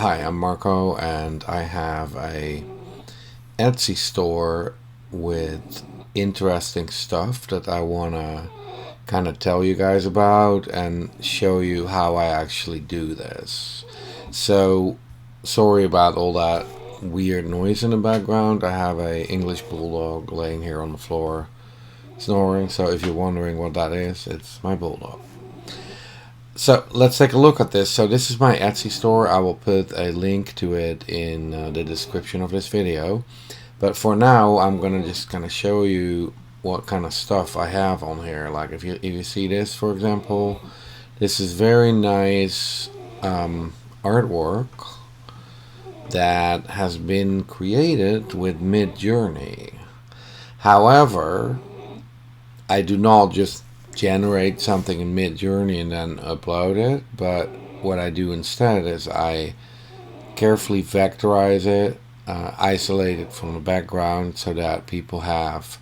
Hi, I'm Marco, and I have a Etsy store with interesting stuff that I want to kind of tell you guys about and show you how I actually do this. So, sorry about all that weird noise in the background. I have a English bulldog laying here on the floor snoring, so if you're wondering what that is, it's my bulldog. So let's take a look at this. So this is my Etsy store. I will put a link to it in the description of this video. But for now, I'm gonna just kind of show you what kind of stuff I have on here. Like if you see this, for example, this is very nice artwork that has been created with Midjourney. However, I do not just generate something in Midjourney and then upload it, but what I do instead is I carefully vectorize it, isolate it from the background so that people have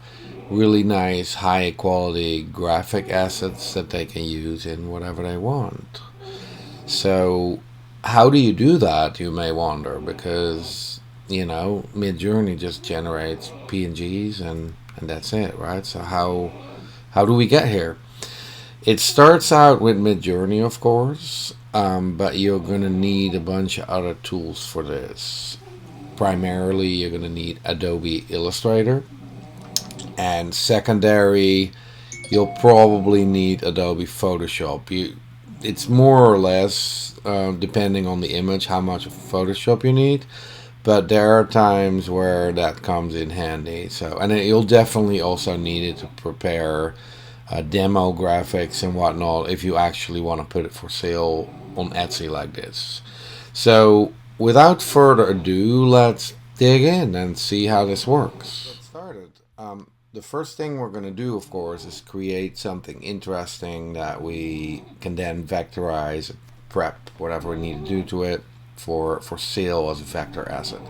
really nice high quality graphic assets that they can use in whatever they want. So how do you do that, you may wonder, because Midjourney just generates PNGs and that's it, right? So how do we get here? It starts out with Midjourney, of course, but you're going to need a bunch of other tools for this. Primarily, you're going to need Adobe Illustrator, and secondary, you'll probably need Adobe Photoshop. It's more or less, depending on the image, how much of Photoshop you need. But there are times where that comes in handy. So, and you'll definitely also need it to prepare demo graphics and whatnot if you actually want to put it for sale on Etsy like this. So, without further ado, let's dig in and see how this works. Get started. The first thing we're going to do, of course, is create something interesting that we can then vectorize, prep, whatever we need to do to it for sale as a vector asset.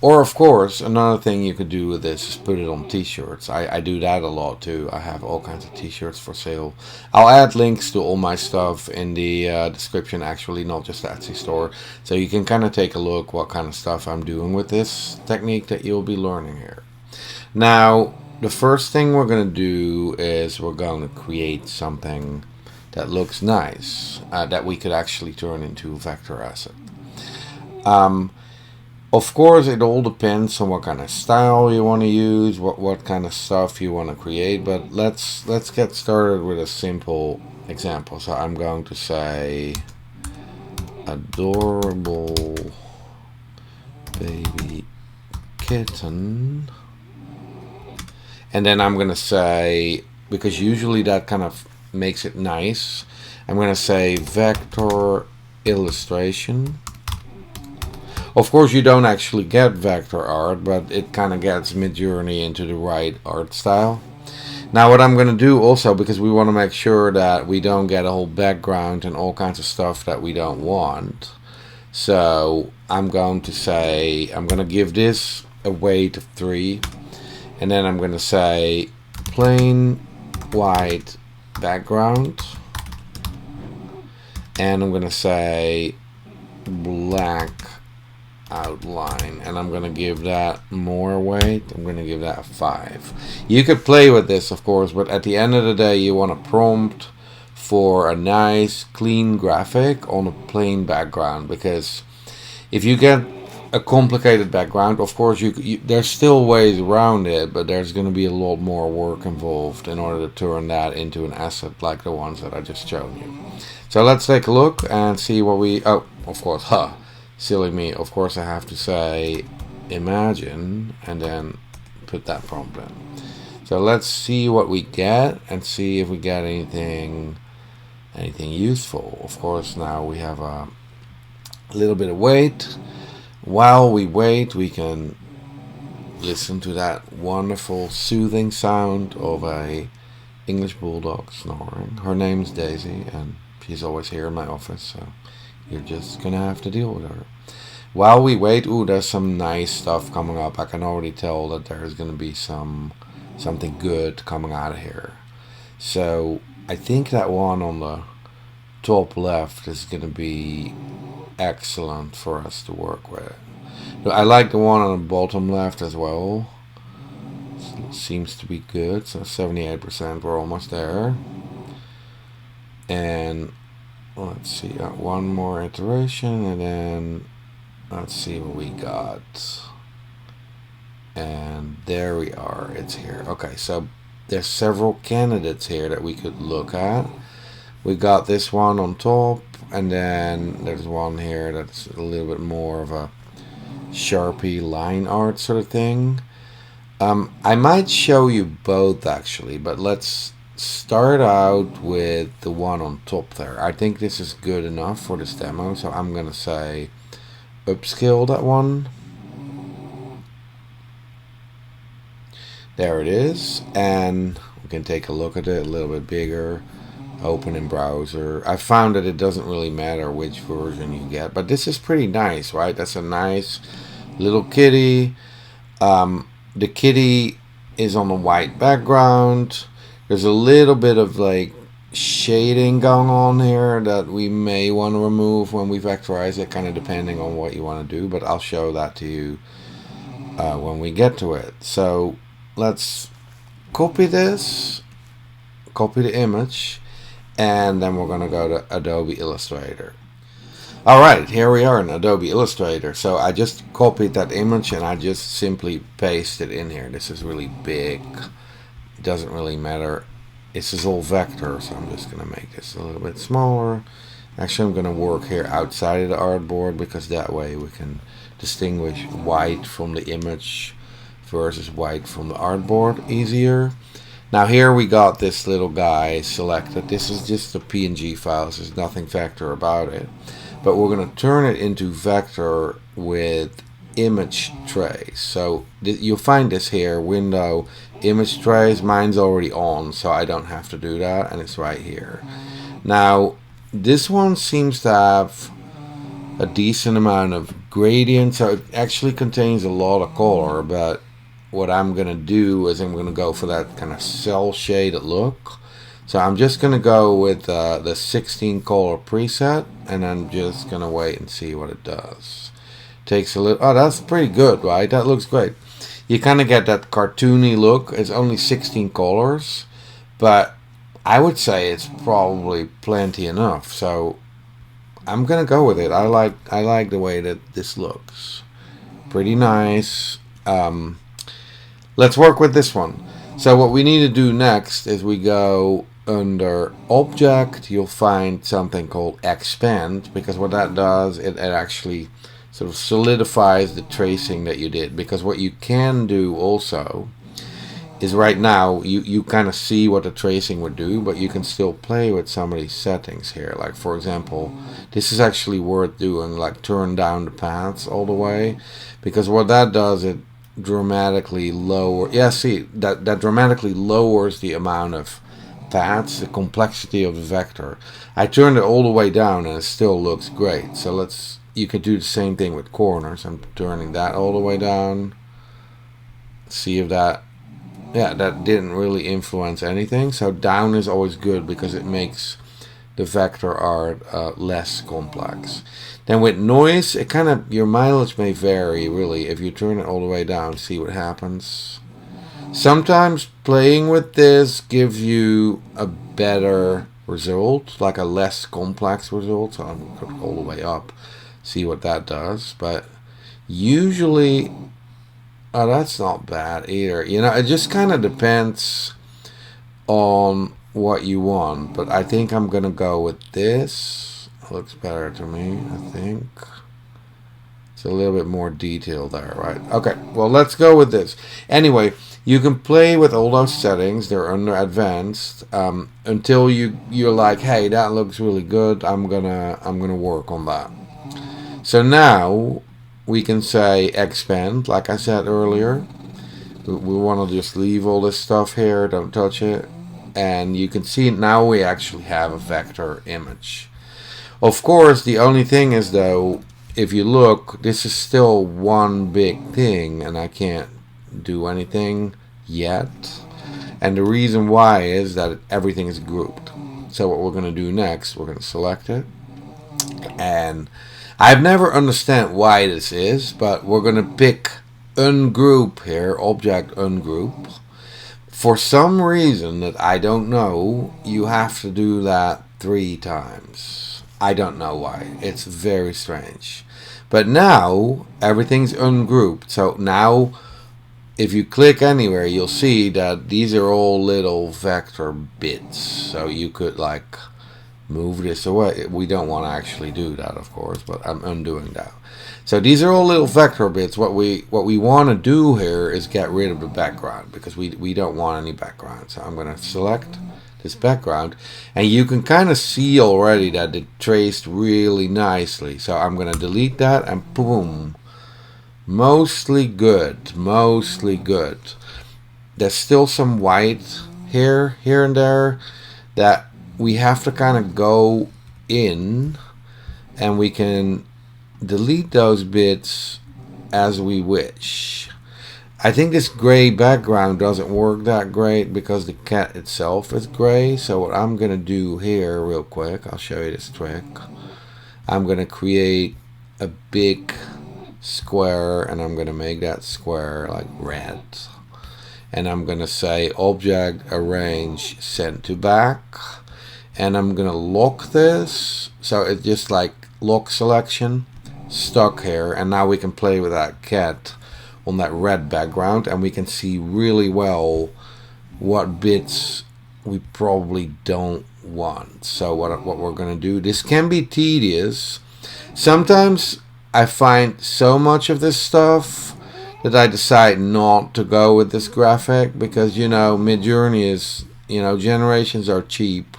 Or, of course, another thing you could do with this is put it on t-shirts. I do that a lot too. I have all kinds of t-shirts for sale. I'll add links to all my stuff in the description, actually, not just the Etsy store. So you can kind of take a look what kind of stuff I'm doing with this technique that you'll be learning here. Now, the first thing we're going to do is we're going to create something that looks nice, that we could actually turn into a vector asset. Of course, it all depends on what kind of style you want to use, what kind of stuff you want to create. But let's get started with a simple example. So I'm going to say adorable baby kitten, and then I'm going to say, because usually that kind of makes it nice, I'm going to say vector illustration. Of course, you don't actually get vector art, but it kind of gets Midjourney into the right art style. Now, what I'm going to do also, because we want to make sure that we don't get a whole background and all kinds of stuff that we don't want. So I'm going to say, I'm going to give this a weight of 3. And then I'm going to say plain white background. And I'm going to say black outline, and I'm going to give that more weight. I'm going to give that a 5. You could play with this, of course, but at the end of the day, you want a prompt for a nice clean graphic on a plain background, because if you get a complicated background, of course there's still ways around it, but there's going to be a lot more work involved in order to turn that into an asset like the ones that I just showed you. So let's take a look and see what we, oh, of course, silly me, of course I have to say imagine and then put that prompt in. So let's see what we get and see if we get anything useful. Of course, now we have a little bit of weight. While we wait, we can listen to that wonderful soothing sound of a English bulldog snoring. Her name's Daisy, and she's always here in my office, so you're just gonna have to deal with her. While we wait, ooh, there's some nice stuff coming up. I can already tell that there's gonna be something good coming out of here. So I think that one on the top left is gonna be excellent for us to work with. I like the one on the bottom left as well. Seems to be good. So 78%, we're almost there. And let's see, one more iteration, and then let's see what we got. And there we are, it's here. Okay, so there's several candidates here that we could look at. We got this one on top, and then there's one here that's a little bit more of a Sharpie line art sort of thing. I might show you both actually, but let's start out with the one on top there. I think this is good enough for this demo, so I'm gonna say upscale that one. There it is, and we can take a look at it a little bit bigger. Open in browser. I found that it doesn't really matter which version you get, but this is pretty nice, right? That's a nice little kitty. The kitty is on a white background. There's a little bit of like shading going on here that we may want to remove when we vectorize it, kind of depending on what you want to do, but I'll show that to you when we get to it. So let's copy this, copy the image, and then we're going to go to Adobe Illustrator. Alright, here we are in Adobe Illustrator. So I just copied that image and I just simply pasted it in here. This is really big. It doesn't really matter. This is all vector, so I'm just going to make this a little bit smaller. Actually, I'm going to work here outside of the artboard because that way we can distinguish white from the image versus white from the artboard easier. Now here we got this little guy selected. This is just a PNG file, so there's nothing vector about it. But we're going to turn it into vector with image trace. So you'll find this here, window, image trace. Mine's already on, so I don't have to do that, and it's right here. Now this one seems to have a decent amount of gradient, so it actually contains a lot of color, but what I'm going to do is I'm going to go for that kind of cell shaded look. So I'm just going to go with the 16 color preset, and I'm just going to wait and see what it does. Takes a little, oh, that's pretty good, right? That looks great. You kind of get that cartoony look. It's only 16 colors, but I would say it's probably plenty enough. So I'm going to go with it. I like the way that this looks. Pretty nice. Let's work with this one. So what we need to do next is we go under Object. You'll find something called Expand, because what that does, it actually sort of solidifies the tracing that you did. Because what you can do also is right now you kind of see what the tracing would do, but you can still play with some of these settings here. Like for example, this is actually worth doing, like turn down the paths all the way, because what that does, it dramatically lower, that dramatically lowers the amount of paths, the complexity of the vector. I turned it all the way down and it still looks great. So you could do the same thing with corners. I'm turning that all the way down. See if that didn't really influence anything. So down is always good because it makes the vector art less complex. Then with noise, it kind of, your mileage may vary really. If you turn it all the way down, see what happens. Sometimes playing with this gives you a better result, like a less complex result. So I'm going to go all the way up, see what that does. But usually, oh, that's not bad either. You know, it just kind of depends on what you want. But I think I'm going to go with this. Looks better to me, I think. It's a little bit more detail there, right? Okay, well, let's go with this. Anyway, you can play with all those settings. They're under advanced until you're like, hey, that looks really good. I'm gonna work on that. So now we can say expand, like I said earlier. We want to just leave all this stuff here. Don't touch it. And you can see now we actually have a vector image. Of course, the only thing is though, if you look, this is still one big thing and I can't do anything yet. And the reason why is that everything is grouped. So what we're going to do next, we're going to select it. And I've never understand why this is, but we're gonna pick ungroup here, object ungroup. For some reason that I don't know, you have to do that 3 times. I don't know why. It's very strange. But now everything's ungrouped. So now if you click anywhere, you'll see that these are all little vector bits. So you could like move this away. We don't want to actually do that, of course, but I'm undoing that. So these are all little vector bits. What we want to do here is get rid of the background because we don't want any background. So I'm going to select this background, and you can kind of see already that it traced really nicely. So I'm going to delete that, and boom. Mostly good, mostly good. There's still some white here and there that we have to kind of go in, and we can delete those bits as we wish. I think this gray background doesn't work that great because the cat itself is gray. So what I'm gonna do here real quick, I'll show you this trick. I'm gonna create a big square, and I'm gonna make that square like red, and I'm gonna say object arrange send to back, and I'm gonna lock this so it's just like lock selection stuck here, and now we can play with that cat on that red background, and we can see really well what bits we probably don't want. So what we're gonna do, this can be tedious sometimes. I find so much of this stuff that I decide not to go with this graphic because, you know, Midjourney is, you know, generations are cheap.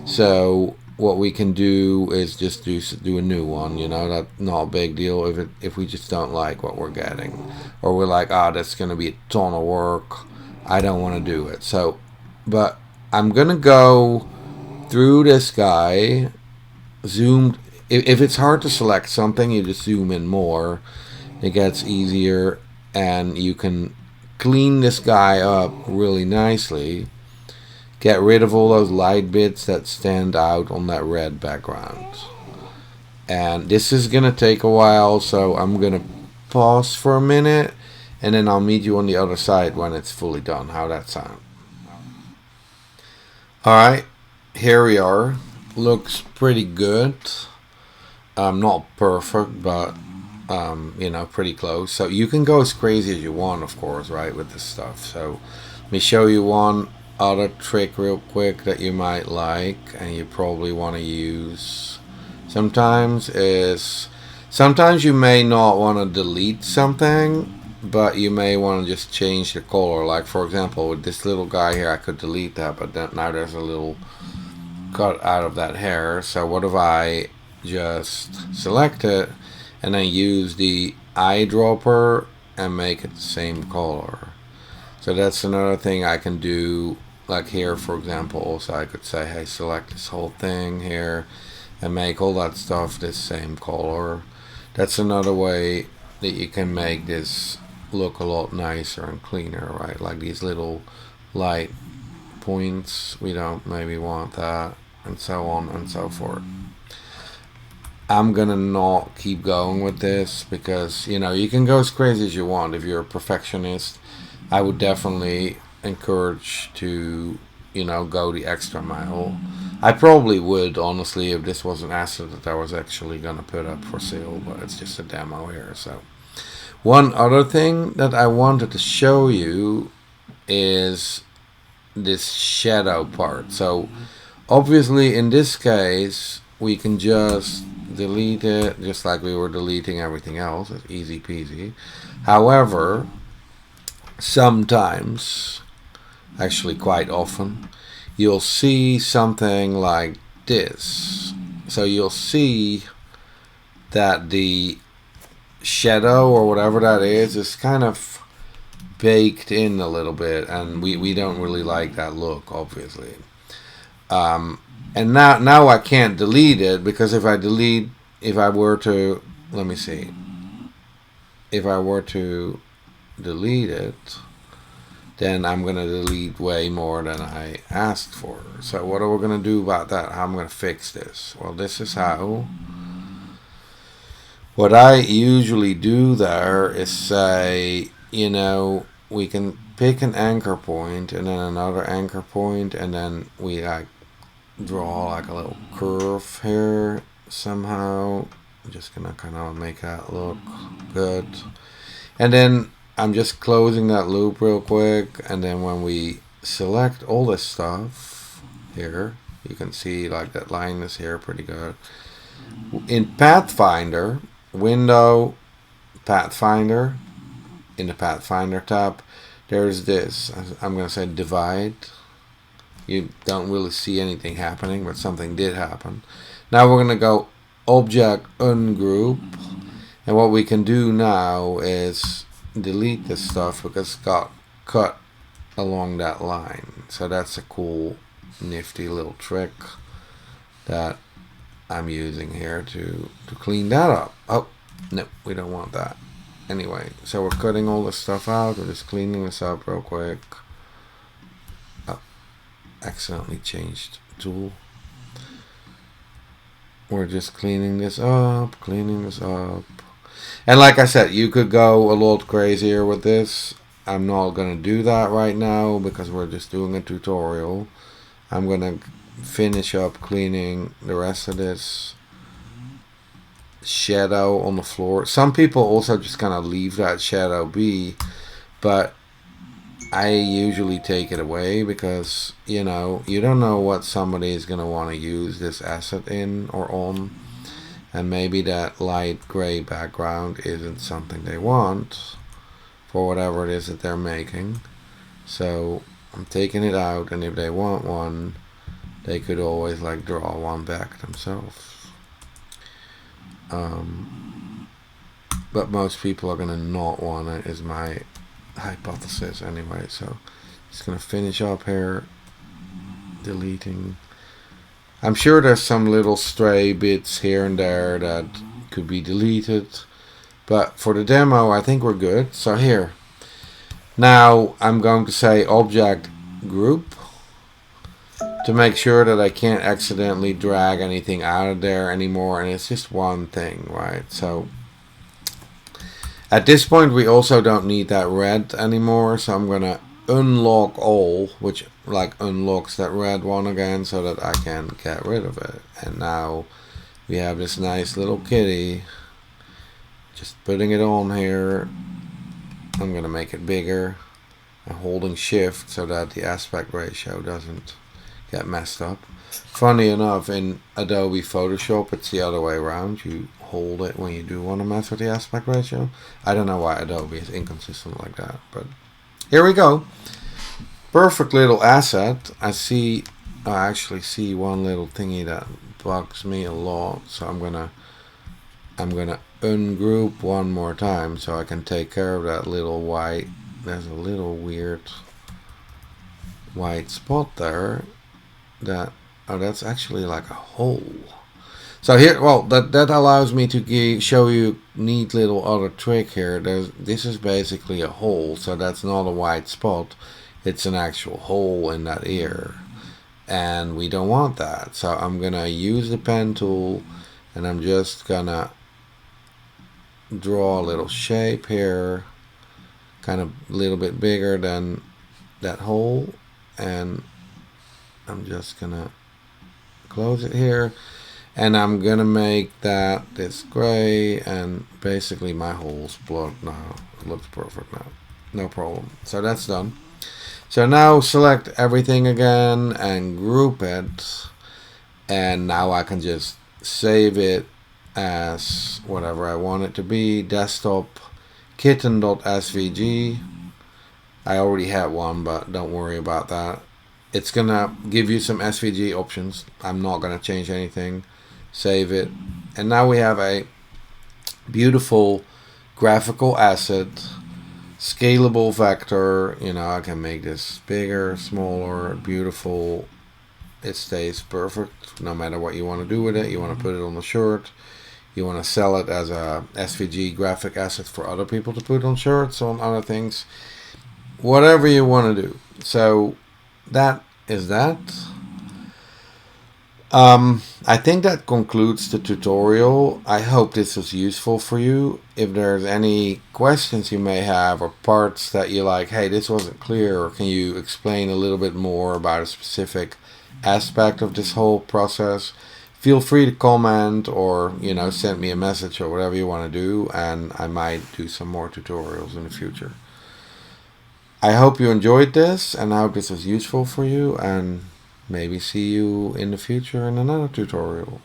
So what we can do is just do a new one, you know. That's not a big deal if we just don't like what we're getting, or we're like, oh, that's going to be a ton of work, I don't want to do it. So, but I'm going to go through this guy, zoomed. If it's hard to select something, you just zoom in more. It gets easier, and you can clean this guy up really nicely. Get rid of all those light bits that stand out on that red background. And this is going to take a while, so I'm going to pause for a minute, and then I'll meet you on the other side when it's fully done. How that sound? Alright, here we are. Looks pretty good. Not perfect, but you know, pretty close. So you can go as crazy as you want, of course, right, with this stuff. So let me show you one other trick real quick that you might like and you probably want to use sometimes you may not want to delete something, but you may want to just change the color. Like for example, with this little guy here, I could delete that, but then now there's a little cut out of that hair. So what if I just select it and then use the eyedropper and make it the same color? So that's another thing I can do. Like here, for example, also I could say, hey, select this whole thing here and make all that stuff this same color. That's another way that you can make this look a lot nicer and cleaner, right? Like these little light points, we don't maybe want that, and so on and so forth. I'm gonna not keep going with this because, you know, you can go as crazy as you want. If you're a perfectionist, I would definitely encourage to, you know, go the extra mile. I probably would, honestly, if this was an asset that I was actually gonna put up for sale, but it's just a demo here. So one other thing that I wanted to show you is this shadow part. So obviously in this case we can just delete it just like we were deleting everything else. It's easy peasy. However, sometimes, actually quite often, you'll see something like this. So you'll see that the shadow or whatever that is kind of baked in a little bit, and we don't really like that look, obviously. And now I can't delete it because if I were to, let me see, if I were to delete it, then I'm going to delete way more than I asked for. So what are we going to do about that? How I'm going to fix this? Well, this is how. What I usually do there is say, you know, we can pick an anchor point and then another anchor point, and then we like draw like a little curve here somehow. I'm just gonna kind of make that look good. And then I'm just closing that loop real quick, and then when we select all this stuff here, you can see like that line is here pretty good. In Pathfinder, Window, Pathfinder, in the Pathfinder tab, there's this, I'm going to say divide. You don't really see anything happening, but something did happen. Now we're going to go Object Ungroup, and what we can do now is delete this stuff because it got cut along that line. So that's a cool, nifty little trick that I'm using here to clean that up. Oh, no, we don't want that. Anyway, so we're cutting all this stuff out. We're just cleaning this up real quick. Oh, accidentally changed tool. We're just cleaning this up. And like I said, you could go a lot crazier with this. I'm not going to do that right now because we're just doing a tutorial. I'm going to finish up cleaning the rest of this shadow on the floor. Some people also just kind of leave that shadow be, but I usually take it away because, you know, you don't know what somebody is going to want to use this asset in or on, and maybe that light gray background isn't something they want for whatever it is that they're making. So I'm taking it out, and if they want one, they could always like draw one back themselves. But most people are going to not want it, is my hypothesis anyway. So just going to finish up here, deleting. I'm sure there's some little stray bits here and there that could be deleted, but for the demo I think we're good. So here, now I'm going to say Object Group to make sure that I can't accidentally drag anything out of there anymore, and it's just one thing, right? So at this point we also don't need that red anymore, so I'm gonna unlock all, which like unlocks that red one again so that I can get rid of it. And now we have this nice little kitty. Just putting it on here. I'm gonna make it bigger. I'm holding shift so that the aspect ratio doesn't get messed up. Funny enough, in Adobe Photoshop it's the other way around. You hold it when you do want to mess with the aspect ratio. I don't know why Adobe is inconsistent like that, but here we go. Perfect little asset. I actually see one little thingy that bugs me a lot, so I'm gonna ungroup one more time so I can take care of that little white. There's a little weird white spot there. That's actually like a hole. So here, well, that allows me to show you neat little other trick here. This is basically a hole, so that's not a white spot. It's an actual hole in that ear, and we don't want that. So I'm gonna use the pen tool, and I'm just gonna draw a little shape here, kind of a little bit bigger than that hole, and I'm just gonna close it here, and I'm gonna make that this gray, and basically my hole's blocked now. It looks perfect now, no problem. So that's done. So now select everything again and group it, and now I can just save it as whatever I want it to be. Desktop kitten.svg. I already had one, but don't worry about that. It's gonna give you some SVG options. I'm not gonna change anything. Save it, and now we have a beautiful graphical asset, scalable vector. You know, I can make this bigger, smaller, beautiful. It stays perfect no matter what you want to do with it. You want to put it on the shirt, you want to sell it as a SVG graphic asset for other people to put on shirts, on other things, whatever you want to do. So that is that. I think that concludes the tutorial. I hope this was useful for you. If there's any questions you may have or parts that you like, hey, this wasn't clear, or can you explain a little bit more about a specific aspect of this whole process, feel free to comment or, send me a message or whatever you want to do, and I might do some more tutorials in the future. I hope you enjoyed this, and I hope this was useful for you, and maybe see you in the future in another tutorial.